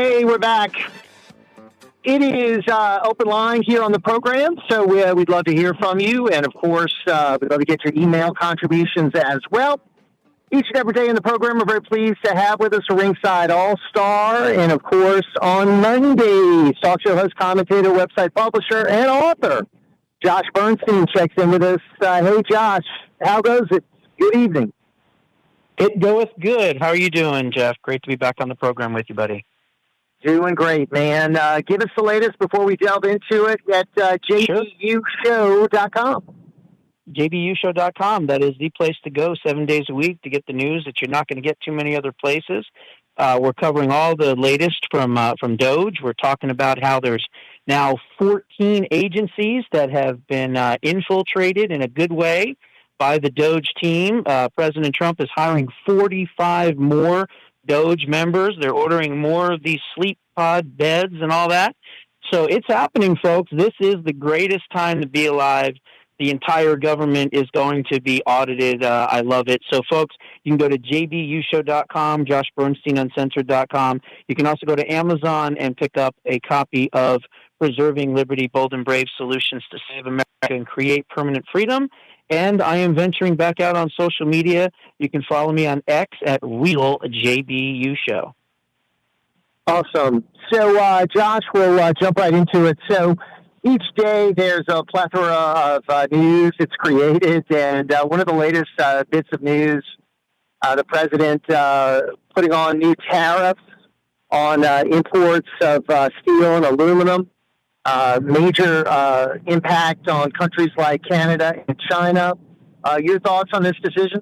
Hey, we're back. It is open line here on the program, so we'd love to hear from you. And, of course, we'd love to get your email contributions as well. Each and every day in the program, we're very pleased to have with us a Ringside All-Star. And, of course, on Mondays, talk show host, commentator, website publisher, and author, Josh Bernstein checks in with us. Hey, Josh, how goes it? Good evening. It goeth good. How are you doing, Jeff? Great to be back on the program with you, buddy. Doing great, man. Give us the latest before we delve into it at jbushow.com. jbushow.com. That is the place to go 7 days a week to get the news that you're not going to get too many other places. We're covering all the latest from DOGE. We're talking about how there's now 14 agencies that have been infiltrated in a good way by the DOGE team. President Trump is hiring 45 more DOGE members. They're ordering more of these sleep pod beds and all that. So it's happening, folks. This is the greatest time to be alive. The entire government is going to be audited. I love it. So, folks, you can go to jbushow.com, joshbernsteinuncensored.com. You can also go to Amazon and pick up a copy of Preserving Liberty, Bold and Brave Solutions to Save America and Create Permanent Freedom. And I am venturing back out on social media. You can follow me on X at RealJBUShow. Awesome. So, Josh, we'll jump right into it. So, each day there's a plethora of news that's created, and one of the latest bits of news, the president putting on new tariffs on imports of steel and aluminum. Major impact on countries like Canada and China. Your thoughts on this decision?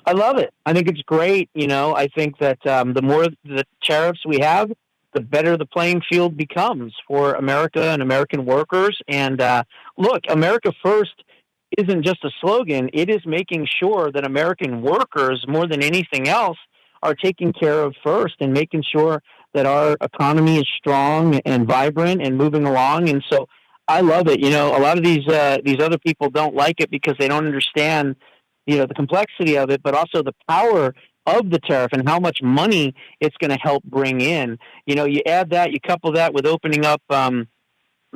I love it. I think it's great. I think that the more the tariffs we have, the better the playing field becomes for America and American workers. And look, America First isn't just a slogan. It is making sure that American workers, more than anything else, are taken care of first and making sure that our economy is strong and vibrant and moving along. And so I love it. A lot of these other people don't like it because they don't understand, the complexity of it, but also the power of the tariff and how much money it's going to help bring in. You add that, you couple that with opening up the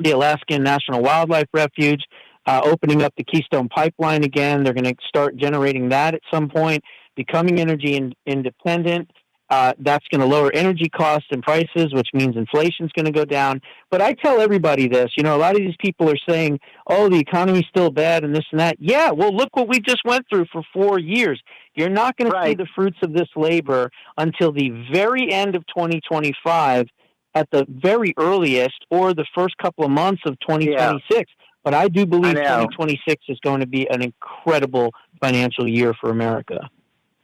Alaskan National Wildlife Refuge, opening up the Keystone Pipeline again. They're going to start generating that at some point, becoming energy independent. That's going to lower energy costs and prices, which means inflation is going to go down. But I tell everybody this, a lot of these people are saying, oh, the economy's still bad and this and that. Yeah, well, look what we just went through for 4 years. You're not going to see the fruits of this labor until the very end of 2025 at the very earliest, or the first couple of months of 2026. Yeah. But I do believe 2026 is going to be an incredible financial year for America.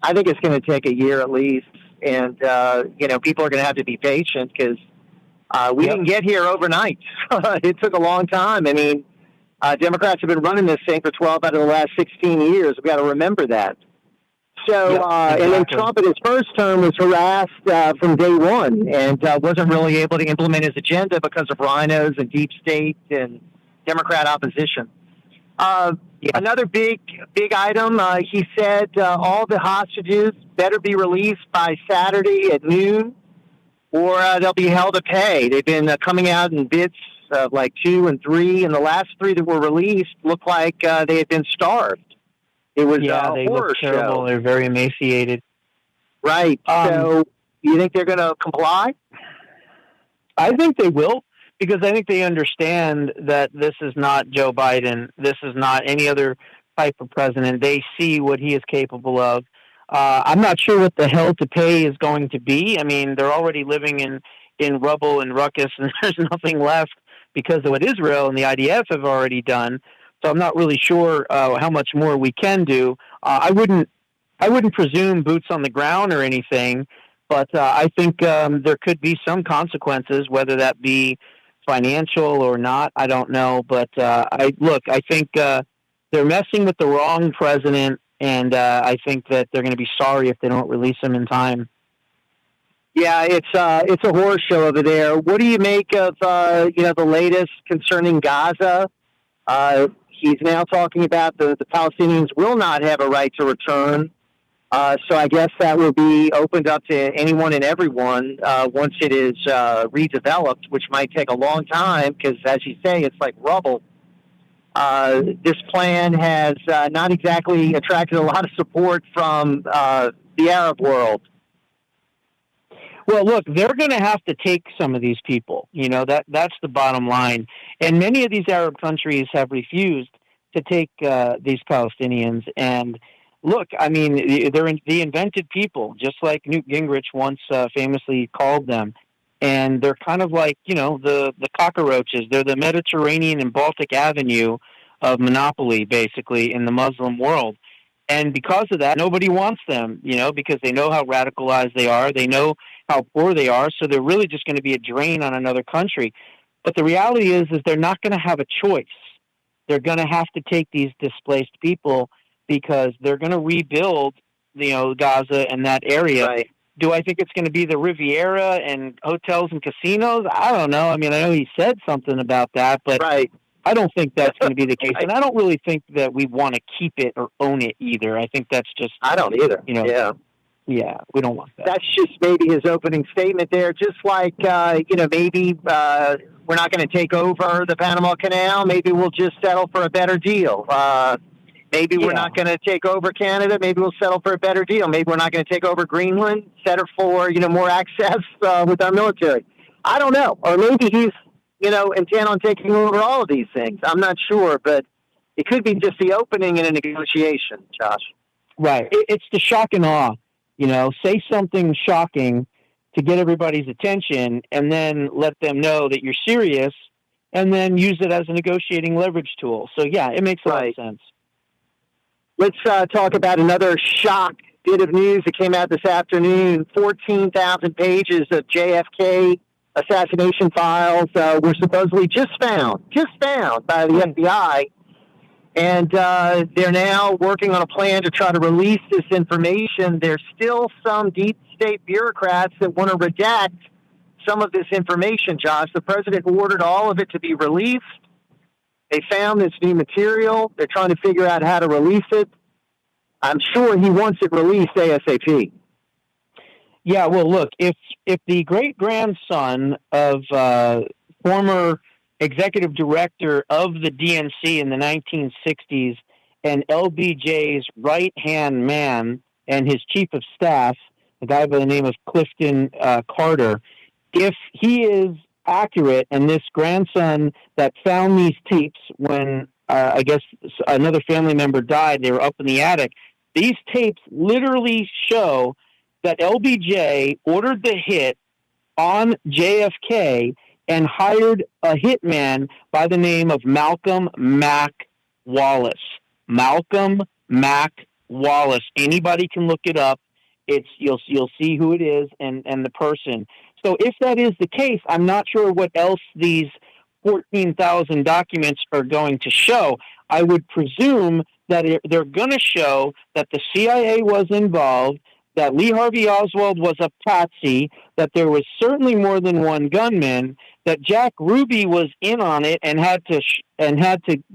I think it's going to take a year at least. And, people are going to have to be patient because we didn't get here overnight. It took a long time. I mean, Democrats have been running this thing for 12 out of the last 16 years. We've got to remember that. So, exactly. And then Trump in his first term was harassed from day one and wasn't really able to implement his agenda because of rhinos and deep state and Democrat opposition. Another big item, he said all the hostages better be released by Saturday at noon or they'll be held to pay. They've been coming out in bits of like 2 and 3, and the last 3 that were released looked like they had been starved. It was they a horror look terrible. Show. They're very emaciated. Right. So you think they're going to comply? I think they will. Because I think they understand that this is not Joe Biden. This is not any other type of president. They see what he is capable of. I'm not sure what the hell to pay is going to be. I mean, they're already living in rubble and ruckus, and there's nothing left because of what Israel and the IDF have already done. So I'm not really sure how much more we can do. I wouldn't presume boots on the ground or anything, but I think there could be some consequences, whether that be financial or not, I don't know. But I think they're messing with the wrong president, and I think that they're going to be sorry if they don't release him in time. Yeah, it's a horror show over there. What do you make of the latest concerning Gaza? He's now talking about the Palestinians will not have a right to return. So I guess that will be opened up to anyone and everyone once it is redeveloped, which might take a long time because, as you say, it's like rubble. This plan has not exactly attracted a lot of support from the Arab world. Well, look, they're going to have to take some of these people. That's the bottom line. And many of these Arab countries have refused to take these Palestinians. And look, I mean, they're the invented people, just like Newt Gingrich once famously called them. And they're kind of like, the cockroaches. They're the Mediterranean and Baltic Avenue of monopoly, basically, in the Muslim world. And because of that, nobody wants them, because they know how radicalized they are. They know how poor they are. So they're really just going to be a drain on another country. But the reality is they're not going to have a choice. They're going to have to take these displaced people because they're going to rebuild, Gaza and that area. Right. Do I think it's going to be the Riviera and hotels and casinos? I don't know. I mean, I know he said something about that, but right. I don't think that's going to be the case. And I don't really think that we want to keep it or own it either. I think that's just... I don't either. Yeah, we don't want that. That's just maybe his opening statement there. Just like, maybe we're not going to take over the Panama Canal. Maybe we'll just settle for a better deal. Maybe we're not going to take over Canada. Maybe we'll settle for a better deal. Maybe we're not going to take over Greenland, settle for, more access with our military. I don't know. Or maybe he's, intent on taking over all of these things. I'm not sure, but it could be just the opening in a negotiation, Josh. Right. It's the shock and awe. Say something shocking to get everybody's attention and then let them know that you're serious and then use it as a negotiating leverage tool. So, yeah, it makes a lot of sense. Let's talk about another shock bit of news that came out this afternoon. 14,000 pages of JFK assassination files were supposedly just found by the FBI. And they're now working on a plan to try to release this information. There's still some deep state bureaucrats that want to redact some of this information, Josh. The president ordered all of it to be released. They found this new material. They're trying to figure out how to release it. I'm sure he wants it released ASAP. Yeah, well, look, if the great-grandson of former executive director of the DNC in the 1960s and LBJ's right-hand man and his chief of staff, a guy by the name of Clifton Carter, if he is accurate and this grandson that found these tapes when I guess another family member died, they were up in the attic, these tapes literally show that LBJ ordered the hit on JFK and hired a hitman by the name of Malcolm Mac Wallace. Malcolm Mac Wallace. Anybody can look it up. You'll see who it is and the person. So if that is the case, I'm not sure what else these 14,000 documents are going to show. I would presume that they're going to show that the CIA was involved, that Lee Harvey Oswald was a patsy, that there was certainly more than one gunman, that Jack Ruby was in on it and had to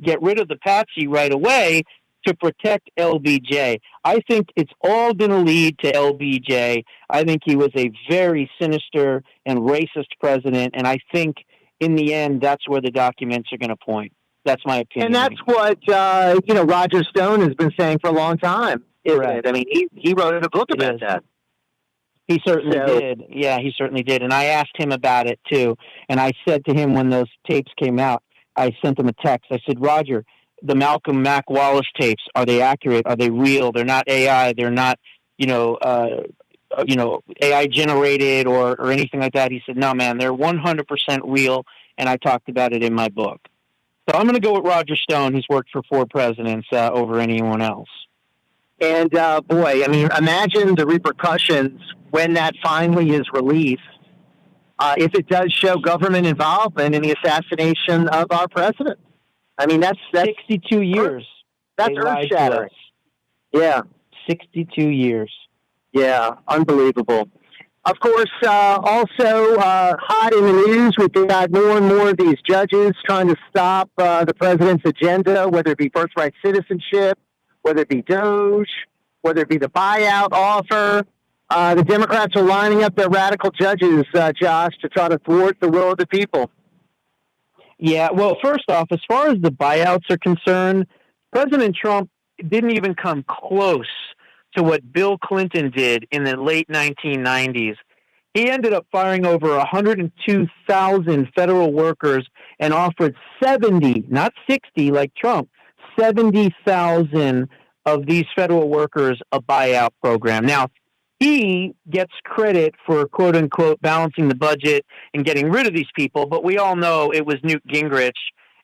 get rid of the patsy right away to protect LBJ. I think it's all going to lead to LBJ. I think he was a very sinister and racist president, and I think in the end that's where the documents are going to point. That's my opinion. And that's what Roger Stone has been saying for a long time. Isn't it? I mean, he wrote a book about that. He certainly did. Yeah, he certainly did. And I asked him about it too. And I said to him when those tapes came out, I sent him a text. I said, Roger, the Malcolm Mac Wallace tapes, are they accurate? Are they real? They're not AI. They're not, AI generated or anything like that. He said, no, man, they're 100% real. And I talked about it in my book. So I'm going to go with Roger Stone. He's worked for 4 presidents over anyone else. And, boy, I mean, imagine the repercussions when that finally is released, if it does show government involvement in the assassination of our president. I mean, that's 62 years. That's earth-shattering. Yeah. 62 years. Yeah, unbelievable. Of course, also hot in the news, we've got more and more of these judges trying to stop the president's agenda, whether it be birthright citizenship, whether it be DOGE. whether it be the buyout offer. The Democrats are lining up their radical judges, Josh, to try to thwart the will of the people. Yeah, well, first off, as far as the buyouts are concerned, President Trump didn't even come close to what Bill Clinton did in the late 1990s. He ended up firing over 102,000 federal workers and offered 70, not 60 like Trump, 70,000 of these federal workers a buyout program. Now, he gets credit for, quote unquote, balancing the budget and getting rid of these people, but we all know it was Newt Gingrich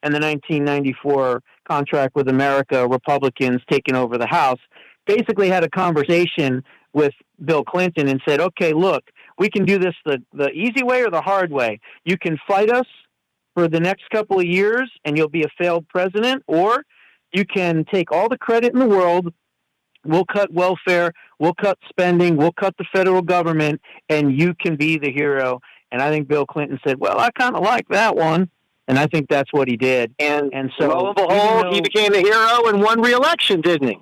and the 1994 Contract with America Republicans taking over the House, basically had a conversation with Bill Clinton and said, okay, look, we can do this the easy way or the hard way. You can fight us for the next couple of years and you'll be a failed president, or you can take all the credit in the world. We'll cut welfare, we'll cut spending, we'll cut the federal government, and you can be the hero. And I think Bill Clinton said, well, I kind of like that one. And I think that's what he did. And so, lo and behold, he became the hero and won re-election, didn't he?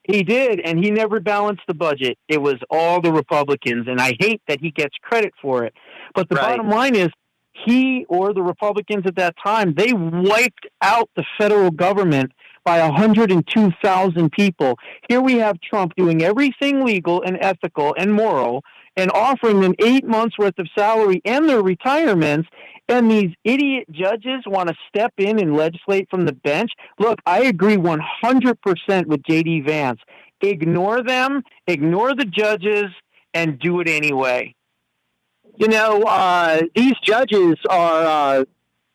He did, and he never balanced the budget. It was all the Republicans, and I hate that he gets credit for it. But the bottom line is, he or the Republicans at that time, they wiped out the federal government by 102,000 people. Here we have Trump doing everything legal and ethical and moral and offering them 8 months worth of salary and their retirements. And these idiot judges want to step in and legislate from the bench. Look, I agree 100% with J.D. Vance. Ignore them, ignore the judges, and do it anyway. You know, these judges are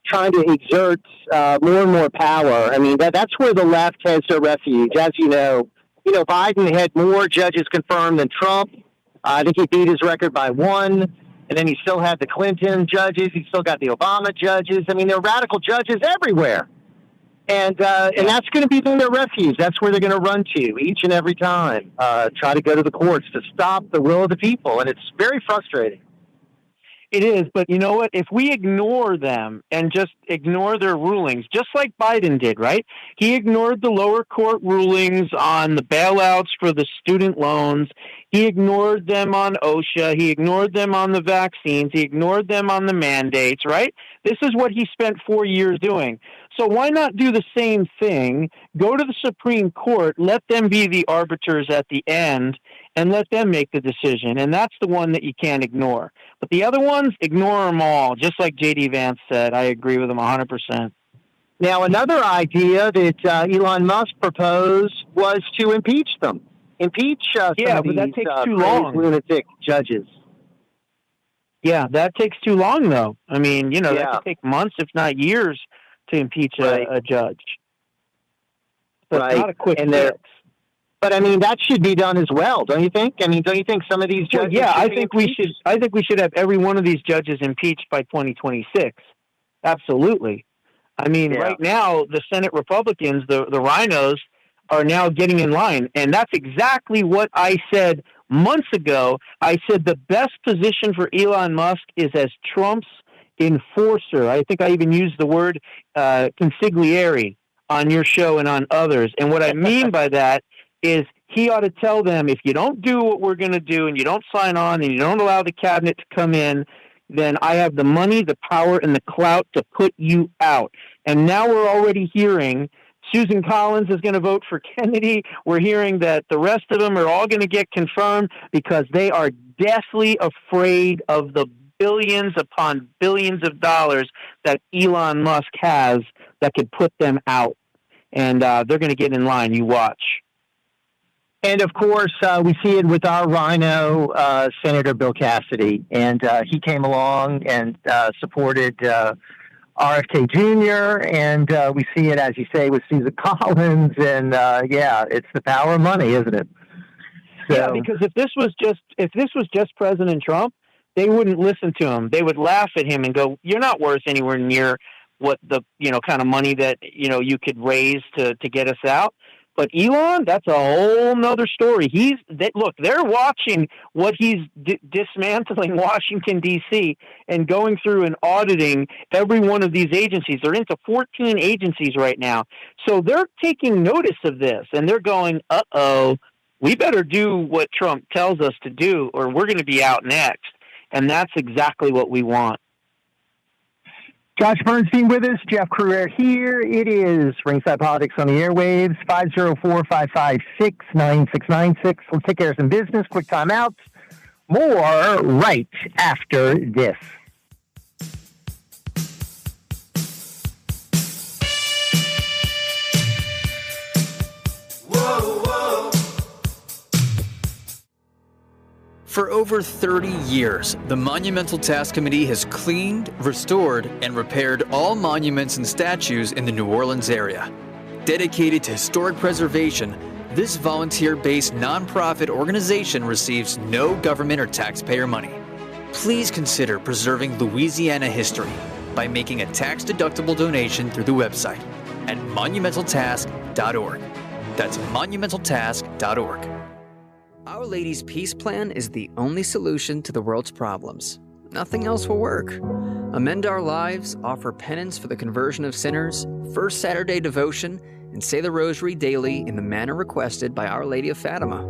trying to exert more and more power. I mean, that's where the left has their refuge. As you know, Biden had more judges confirmed than Trump. I think he beat his record by one. And then he still had the Clinton judges. He still got the Obama judges. I mean, there are radical judges everywhere. And that's going to be their refuge. That's where they're going to run to each and every time. Try to go to the courts to stop the will of the people. And it's very frustrating. It is, but you know what? If we ignore them and just ignore their rulings, just like Biden did, right? He ignored the lower court rulings on the bailouts for the student loans. He ignored them on OSHA. He ignored them on the vaccines. He ignored them on the mandates, right? This is what he spent 4 years doing. So why not do the same thing? Go to the Supreme Court, let them be the arbiters at the end, and let them make the decision. And that's the one that you can't ignore. But the other ones, ignore them all. Just like J.D. Vance said, I agree with him 100%. Now, another idea that Elon Musk proposed was to impeach them. Impeach some of these that takes too long. Lunatic judges. Yeah, that takes too long, though. I mean, that could take months, if not years, to impeach a judge. So it's not a quick fix. But I mean, that should be done as well, don't you think? I mean, don't you think some of these judges? Well, I think we should. I think we should have every one of these judges impeached by 2026. Absolutely. I mean, right now the Senate Republicans, the rhinos, are now getting in line, and that's exactly what I said months ago. I said the best position for Elon Musk is as Trump's enforcer. I think I even used the word consigliere on your show and on others. And what I mean by that is he ought to tell them, if you don't do what we're going to do and you don't sign on and you don't allow the cabinet to come in, then I have the money, the power, and the clout to put you out. And now we're already hearing Susan Collins is going to vote for Kennedy. We're hearing that the rest of them are all going to get confirmed because they are deathly afraid of the billions upon billions of dollars that Elon Musk has that could put them out. And they're going to get in line. You watch. And, of course, we see it with our rhino, Senator Bill Cassidy. And he came along and supported RFK Jr., and we see it, as you say, with Susan Collins. And, it's the power of money, isn't it? So, yeah, because if this was just President Trump, they wouldn't listen to him. They would laugh at him and go, you're not worth anywhere near what the, kind of money that, you could raise to get us out. But Elon, that's a whole nother story. They're watching what he's dismantling Washington, D.C. and going through and auditing every one of these agencies. They're into 14 agencies right now. So they're taking notice of this, and they're going, uh-oh, we better do what Trump tells us to do, or we're going to be out next. And that's exactly what we want. Josh Bernstein with us, Jeff Crouere here. It is Ringside Politics on the airwaves, 504-556-9696. Let's take care of some business, quick timeouts. More right after this. For over 30 years, the Monumental Task Committee has cleaned, restored, and repaired all monuments and statues in the New Orleans area. Dedicated to historic preservation, this volunteer-based nonprofit organization receives no government or taxpayer money. Please consider preserving Louisiana history by making a tax-deductible donation through the website at monumentaltask.org. That's monumentaltask.org. Our Lady's Peace Plan is the only solution to the world's problems. Nothing else will work. Amend Our Lives, offer penance for the conversion of sinners, First Saturday devotion, and say the Rosary daily in the manner requested by Our Lady of Fatima.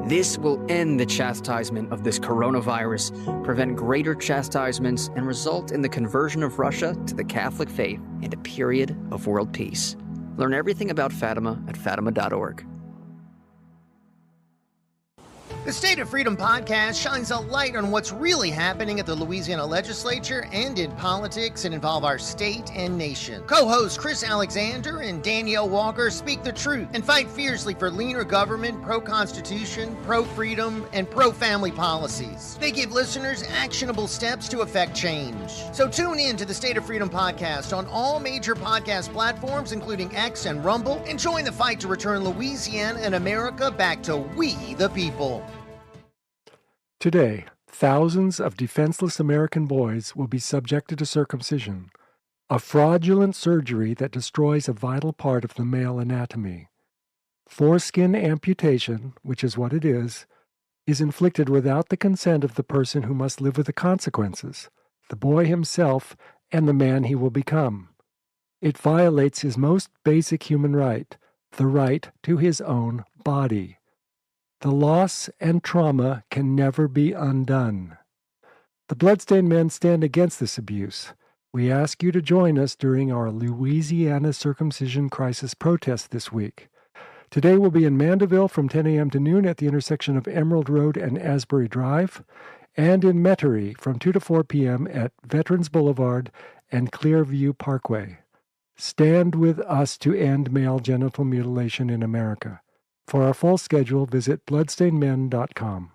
This will end the chastisement of this coronavirus, prevent greater chastisements, and result in the conversion of Russia to the Catholic faith and a period of world peace. Learn everything about Fatima at fatima.org. The State of Freedom podcast shines a light on what's really happening at the Louisiana legislature and in politics that involve our state and nation. Co-hosts Chris Alexander and Danielle Walker speak the truth and fight fiercely for leaner government, pro-constitution, pro-freedom, and pro-family policies. They give listeners actionable steps to affect change. So tune in to the State of Freedom podcast on all major podcast platforms, including X and Rumble, and join the fight to return Louisiana and America back to we the people. Today, thousands of defenseless American boys will be subjected to circumcision, a fraudulent surgery that destroys a vital part of the male anatomy. Foreskin amputation, which is what it is inflicted without the consent of the person who must live with the consequences, the boy himself and the man he will become. It violates his most basic human right, the right to his own body. The loss and trauma can never be undone. The Bloodstained Men stand against this abuse. We ask you to join us during our Louisiana Circumcision Crisis protest this week. Today we'll be in Mandeville from 10 a.m. to noon at the intersection of Emerald Road and Asbury Drive, and in Metairie from 2 to 4 p.m. at Veterans Boulevard and Clearview Parkway. Stand with us to end male genital mutilation in America. For our full schedule, visit bloodstainedmen.com.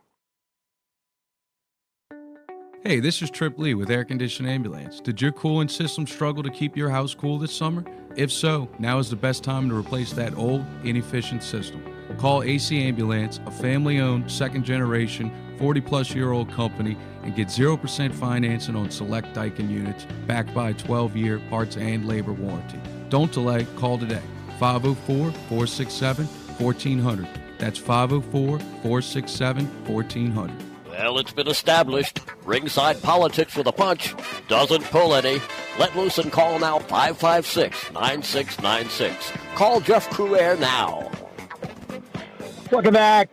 Hey, this is Trip Lee with Air Conditioned Ambulance. Did your cooling system struggle to keep your house cool this summer? If so, now is the best time to replace that old, inefficient system. Call AC Ambulance, a family-owned, second-generation, 40-plus-year-old company, and get 0% financing on select Daikin units backed by a 12-year parts and labor warranty. Don't delay, call today. 504-467-1400. That's 504-467-1400. Well, it's been established. Ringside Politics with a Punch doesn't pull any. Let loose and call now 556-9696. Call Jeff Crouere now. Welcome back.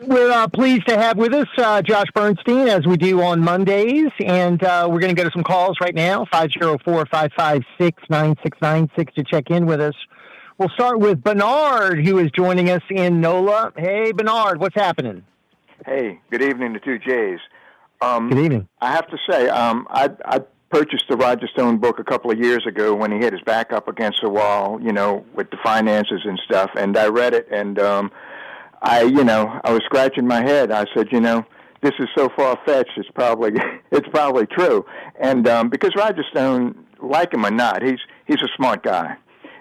We're pleased to have with us Josh Bernstein, as we do on Mondays, and we're going to go to some calls right now, 504-556-9696 to check in with us. We'll start with Bernard, who is joining us in NOLA. Hey, Bernard, what's happening? Hey, good evening to two J's. Good evening. I have to say, I purchased the Roger Stone book a couple of years ago when he hit his back up against the wall, with the finances and stuff, and I read it, and I was scratching my head. I said, this is so far-fetched, it's probably true. And because Roger Stone, like him or not, he's a smart guy.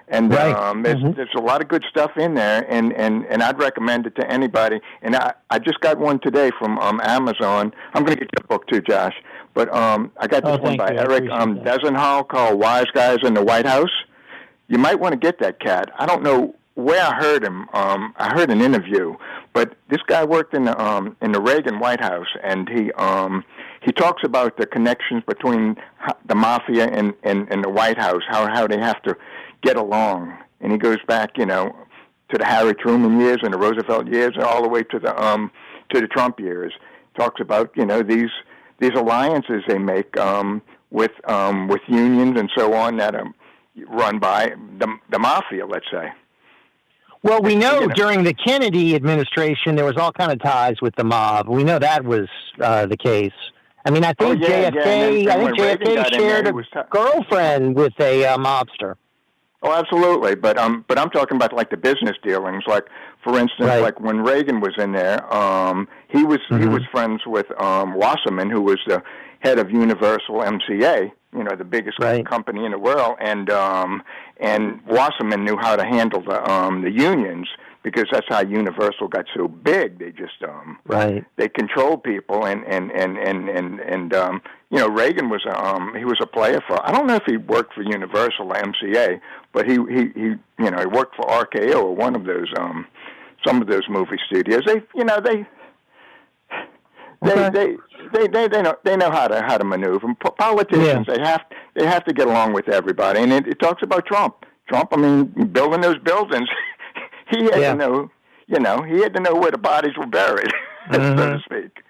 And right. There's a lot of good stuff in there, and I'd recommend it to anybody. And I just got one today from Amazon. I'm going to get your book too, Josh. But I got this one by Eric Desenhall called Wise Guys in the White House. You might want to get that, cat. I don't know where I heard him. I heard an interview, but this guy worked in the Reagan White House, and he talks about the connections between the mafia and the White House, how they have to get along, and he goes back, to the Harry Truman years and the Roosevelt years, and all the way to the Trump years. Talks about these alliances they make with unions and so on that are run by the mafia, let's say. Well, we know during the Kennedy administration there was all kind of ties with the mob. We know that was the case. I mean, I think JFK. I think JFK shared a girlfriend with a mobster. Oh, absolutely. But I'm talking about like the business dealings. Like, for instance, like when Reagan was in there, he was friends with Wasserman, who was the head of Universal MCA, the biggest company in the world, and Wasserman knew how to handle the unions, because that's how Universal got so big. They just they controlled people, and Reagan was he was a player for, I don't know if he worked for Universal or MCA, but he worked for RKO or one of those some of those movie studios. They know how to maneuver. Politicians, they have to get along with everybody, and it talks about Trump. I mean, building those buildings. He had to know, he had to know where the bodies were buried, so to speak.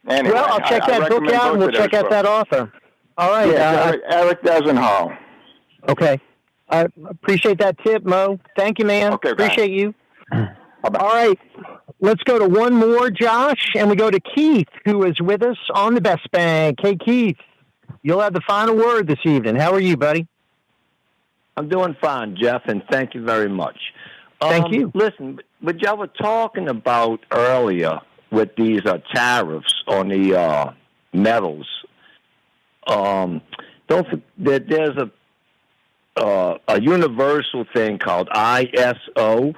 Anyway, well, I'll check that book out, and we'll check out that author. All right. Eric Desenhall. Okay. I appreciate that tip, Mo. Thank you, man. Okay, appreciate you. Bye-bye. All right. Let's go to one more, Josh, and we go to Keith, who is with us on the Best Bank. Hey, Keith, you'll have the final word this evening. How are you, buddy? I'm doing fine, Jeff, and thank you very much. Thank you. Listen, what y'all were talking about earlier with these tariffs on the metals, don't forget there's a universal thing called ISO,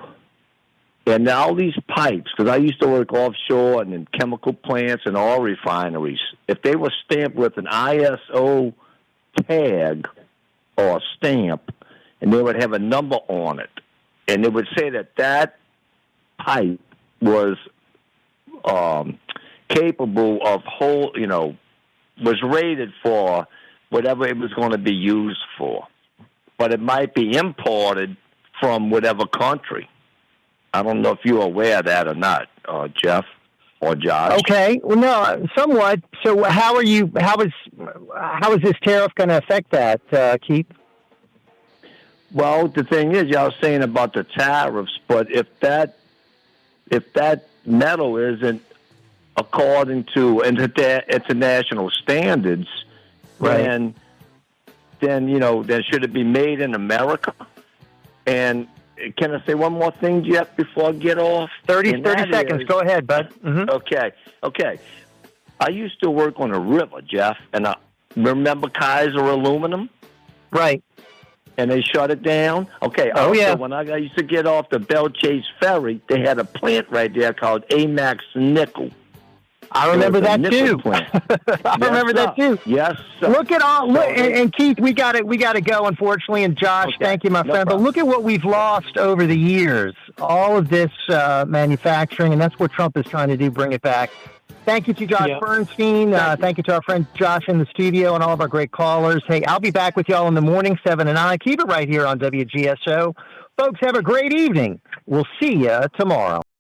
and all these pipes, because I used to work offshore and in chemical plants and oil refineries, if they were stamped with an ISO tag or stamp, and they would have a number on it, and it would say that pipe was capable of was rated for whatever it was going to be used for, but it might be imported from whatever country. I don't know if you're aware of that or not, Jeff or Josh. Okay, well, no, somewhat. So, how is this tariff going to affect that, Keith? Well, the thing is, y'all saying about the tariffs, but if that metal isn't according to international standards, then should it be made in America? And can I say one more thing, Jeff, before I get off? 30 seconds. Go ahead, bud. Mm-hmm. Okay. I used to work on a river, Jeff, and I remember Kaiser Aluminum? Right. And they shut it down? Okay. When I used to get off the Belle Chase Ferry, they had a plant right there called Amax Nickel. I remember that too. I remember that too. Yes, sir. Look at all, and Keith, we got to go, unfortunately. And Josh, thank you, my friend. But look at what we've lost over the years. All of this manufacturing, and that's what Trump is trying to do, bring it back. Thank you to Josh Bernstein. Thank you to our friend Josh in the studio and all of our great callers. Hey, I'll be back with y'all in the morning, 7 to 9. Keep it right here on WGSO. Folks, have a great evening. We'll see you tomorrow.